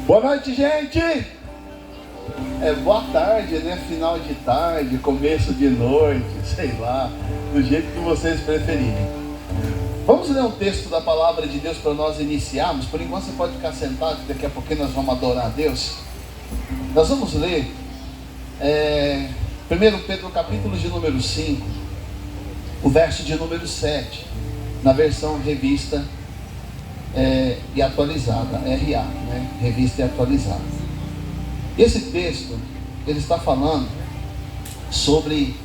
Boa noite, gente! Boa tarde, né? Final de tarde, começo de noite, sei lá, do jeito que vocês preferirem. Vamos ler um texto da palavra de Deus para nós iniciarmos. Por enquanto você pode ficar sentado, que daqui a pouquinho nós vamos adorar a Deus. Nós vamos ler 1 Pedro capítulo de número 5, o verso de número 7, na versão revista e atualizada, RA, né? Revista e atualizada. Esse texto, ele está falando sobre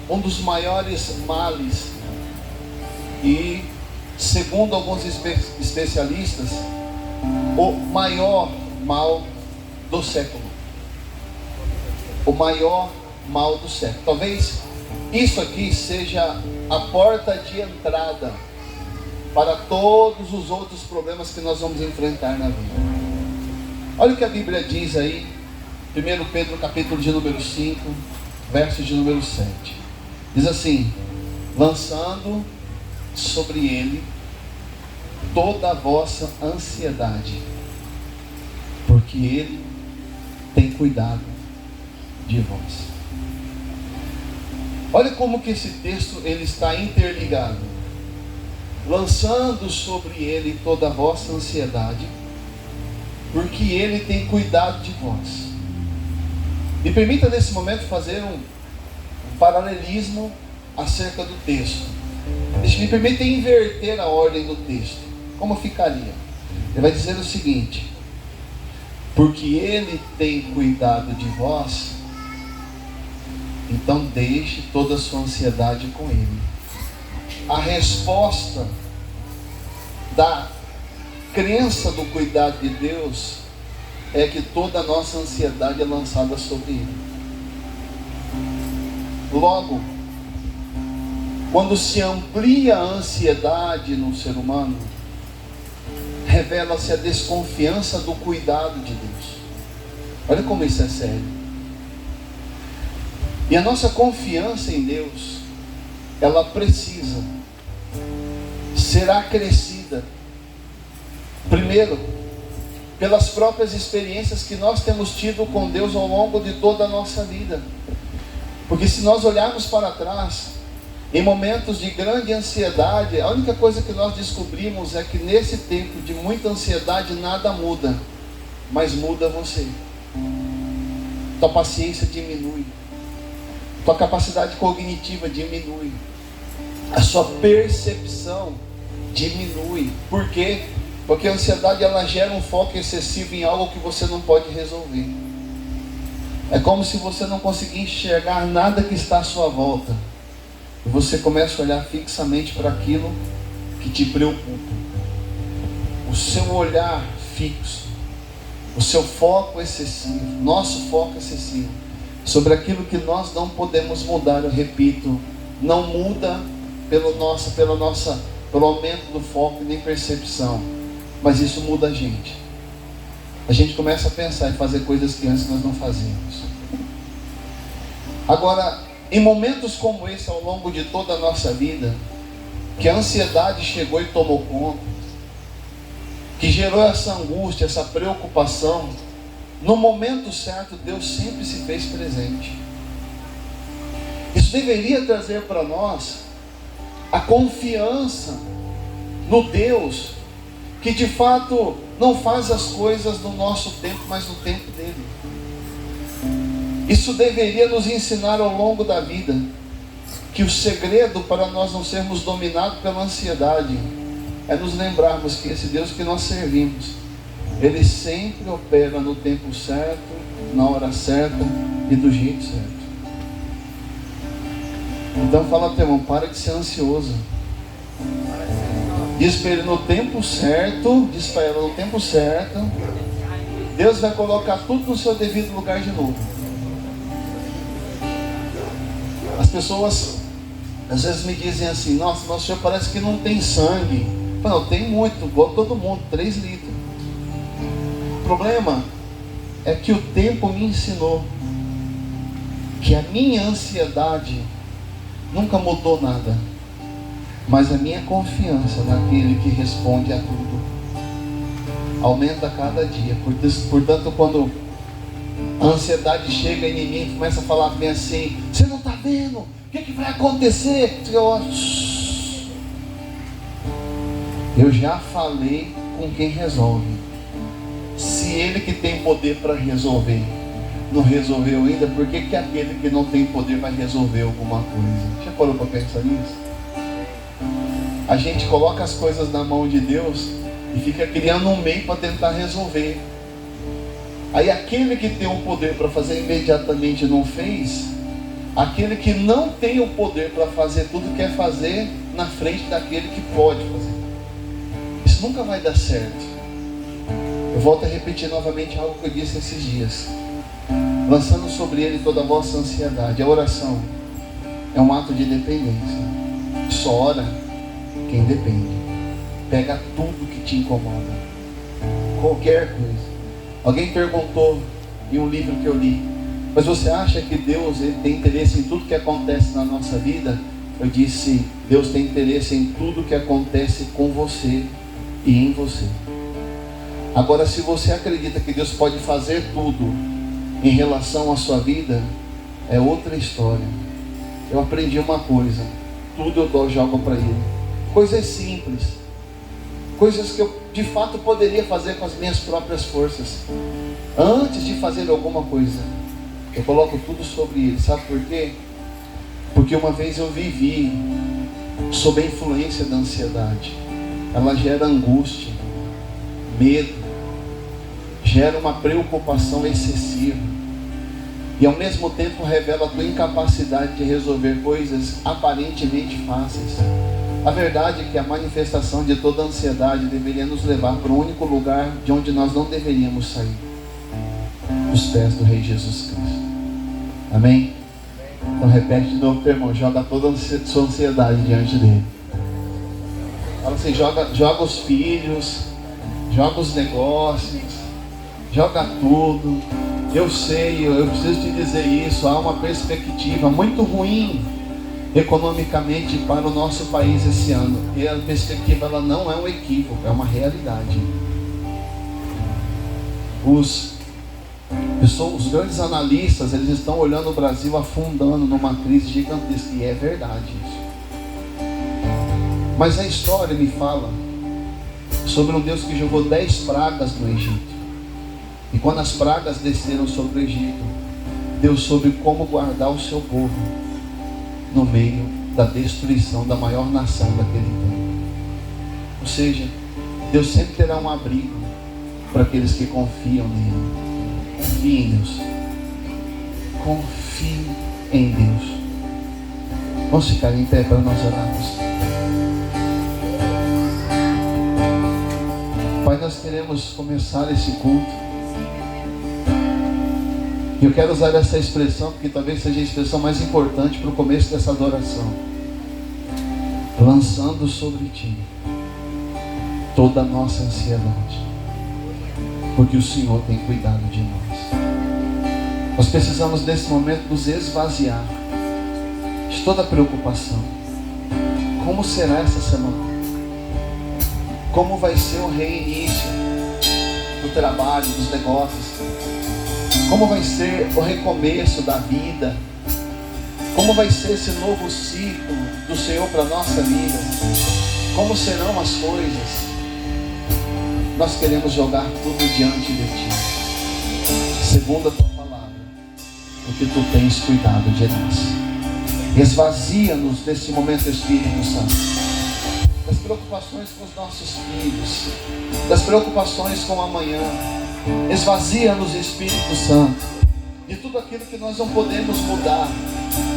um dos maiores males e, segundo alguns especialistas, o maior mal do século. O maior mal do século. Talvez isso aqui seja a porta de entrada para todos os outros problemas que nós vamos enfrentar na vida. Olha o que a Bíblia diz aí, 1 Pedro capítulo de número 5, verso de número 7. Diz assim: lançando sobre ele toda a vossa ansiedade, porque ele tem cuidado de vós. Olha como que esse texto ele está interligado. Lançando sobre ele toda a vossa ansiedade, porque ele tem cuidado de vós. Me permita nesse momento fazer um paralelismo acerca do texto. Me permita inverter a ordem do texto. Como ficaria? Ele vai dizer o seguinte: porque ele tem cuidado de vós, então deixe toda a sua ansiedade com ele. A resposta da crença do cuidado de Deus é que toda a nossa ansiedade é lançada sobre ele. Logo, quando se amplia a ansiedade no ser humano, revela-se a desconfiança do cuidado de Deus. Olha como isso é sério. E a nossa confiança em Deus, ela precisa ser acrescida, primeiro, pelas próprias experiências que nós temos tido com Deus ao longo de toda a nossa vida. Porque se nós olharmos para trás, em momentos de grande ansiedade, a única coisa que nós descobrimos é que nesse tempo de muita ansiedade nada muda, mas muda você. Tua paciência diminui, tua capacidade cognitiva diminui, a sua percepção diminui. Por quê? Porque a ansiedade ela gera um foco excessivo em algo que você não pode resolver. É como se você não conseguir enxergar nada que está à sua volta. E você começa a olhar fixamente para aquilo que te preocupa. O seu olhar fixo, o seu foco excessivo, nosso foco excessivo, sobre aquilo que nós não podemos mudar. Eu repito, não muda pelo aumento do foco e nem percepção, mas isso muda a gente. A gente começa a pensar e fazer coisas que antes nós não fazíamos. Agora, em momentos como esse, ao longo de toda a nossa vida, que a ansiedade chegou e tomou conta, que gerou essa angústia, essa preocupação, no momento certo, Deus sempre se fez presente. Isso deveria trazer para nós a confiança no Deus que de fato não faz as coisas no nosso tempo, mas no tempo dele. Isso deveria nos ensinar ao longo da vida que o segredo para nós não sermos dominados pela ansiedade é nos lembrarmos que esse Deus que nós servimos, ele sempre opera no tempo certo, na hora certa e do jeito certo. Então fala para o irmão, para de ser ansioso. Diz para ele no tempo certo, diz para ela no tempo certo, Deus vai colocar tudo no seu devido lugar de novo. As pessoas às vezes me dizem assim: nossa, mas o senhor parece que não tem sangue. Eu falo, não, tem muito, igual todo mundo, 3 litros. O problema é que o tempo me ensinou que a minha ansiedade nunca mudou nada, mas a minha confiança naquele que responde a tudo. aumenta a cada dia. Portanto, quando a ansiedade chega em mim, começa a falar bem assim: você não está vendo? O que vai acontecer? Eu já falei com quem resolve. Se ele que tem poder para resolver não resolveu ainda, por que aquele que não tem poder vai resolver alguma coisa? Já parou para pensar nisso? A gente coloca as coisas na mão de Deus e fica criando um meio para tentar resolver. Aí aquele que tem o poder para fazer imediatamente não fez. Aquele que não tem o poder para fazer tudo quer fazer na frente daquele que pode fazer. Isso nunca vai dar certo. Eu volto a repetir novamente algo que eu disse esses dias, lançando sobre ele toda a vossa ansiedade. A oração é um ato de dependência. Só ora quem depende. Pega tudo que te incomoda, qualquer coisa. Alguém perguntou em um livro que eu li: mas você acha que Deus ele tem interesse em tudo que acontece na nossa vida? Eu disse: Deus tem interesse em tudo que acontece com você e em você. Agora, se você acredita que Deus pode fazer tudo em relação à sua vida, é outra história. Eu aprendi uma coisa: tudo eu jogo para Ele. Coisas simples, coisas que eu de fato poderia fazer com as minhas próprias forças. Antes de fazer alguma coisa, eu coloco tudo sobre Ele. Sabe por quê? Porque uma vez eu vivi sob a influência da ansiedade. Ela gera angústia, medo, gera uma preocupação excessiva e ao mesmo tempo revela a tua incapacidade de resolver coisas aparentemente fáceis. A verdade é que a manifestação de toda a ansiedade deveria nos levar para o único lugar de onde nós não deveríamos sair: os pés do Rei Jesus Cristo. Amém? Então repete de novo para o irmão: joga toda a sua ansiedade diante dele. Fala assim: joga os filhos, joga os negócios, joga tudo. Eu sei, eu preciso te dizer isso. Há uma perspectiva muito ruim economicamente para o nosso país esse ano. E a perspectiva ela não é um equívoco, é uma realidade. Os grandes analistas, eles estão olhando o Brasil afundando numa crise gigantesca. E é verdade isso. Mas a história me fala sobre um Deus que jogou 10 pragas no Egito. E quando as pragas desceram sobre o Egito, Deus soube como guardar o seu povo no meio da destruição da maior nação daquele tempo. Ou seja, Deus sempre terá um abrigo para aqueles que confiam nele. Confie em Deus. Confie em Deus. Vamos ficar em pé para nós orarmos. Pai, nós queremos começar esse culto. E eu quero usar essa expressão, porque talvez seja a expressão mais importante para o começo dessa adoração. Lançando sobre Ti toda a nossa ansiedade, porque o Senhor tem cuidado de nós. Nós precisamos nesse momento nos esvaziar de toda preocupação. Como será essa semana? Como vai ser o reinício do trabalho, dos negócios? Como vai ser o recomeço da vida? Como vai ser esse novo ciclo do Senhor para a nossa vida? Como serão as coisas? Nós queremos jogar tudo diante de Ti, segundo a Tua palavra, porque Tu tens cuidado de nós. Esvazia-nos nesse momento, Espírito Santo, das preocupações com os nossos filhos, das preocupações com o amanhã. Esvazia-nos, Espírito Santo, de tudo aquilo que nós não podemos mudar.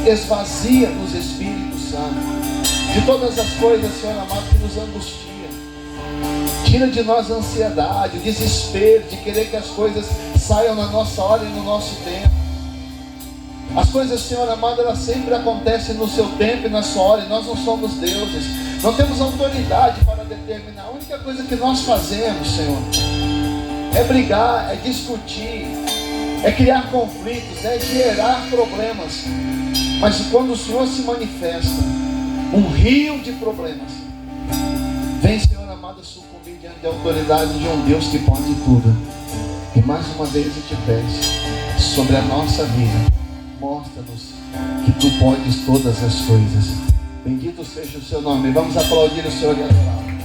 Esvazia-nos, Espírito Santo, de todas as coisas, Senhor amado, que nos angustia. Tira de nós a ansiedade, o desespero de querer que as coisas saiam na nossa hora e no nosso tempo. As coisas, Senhor amado, elas sempre acontecem no seu tempo e na sua hora, e nós não somos deuses, não temos autoridade para determinar. A única coisa que nós fazemos, Senhor, é brigar, é discutir, é criar conflitos, é gerar problemas. Mas quando o Senhor se manifesta, um rio de problemas, vem, Senhor amado, a sucumbir diante da autoridade de um Deus que pode tudo. E mais uma vez eu te peço, sobre a nossa vida, mostra-nos que tu podes todas as coisas. Bendito seja o seu nome. Vamos aplaudir o Senhor e adorá-lo.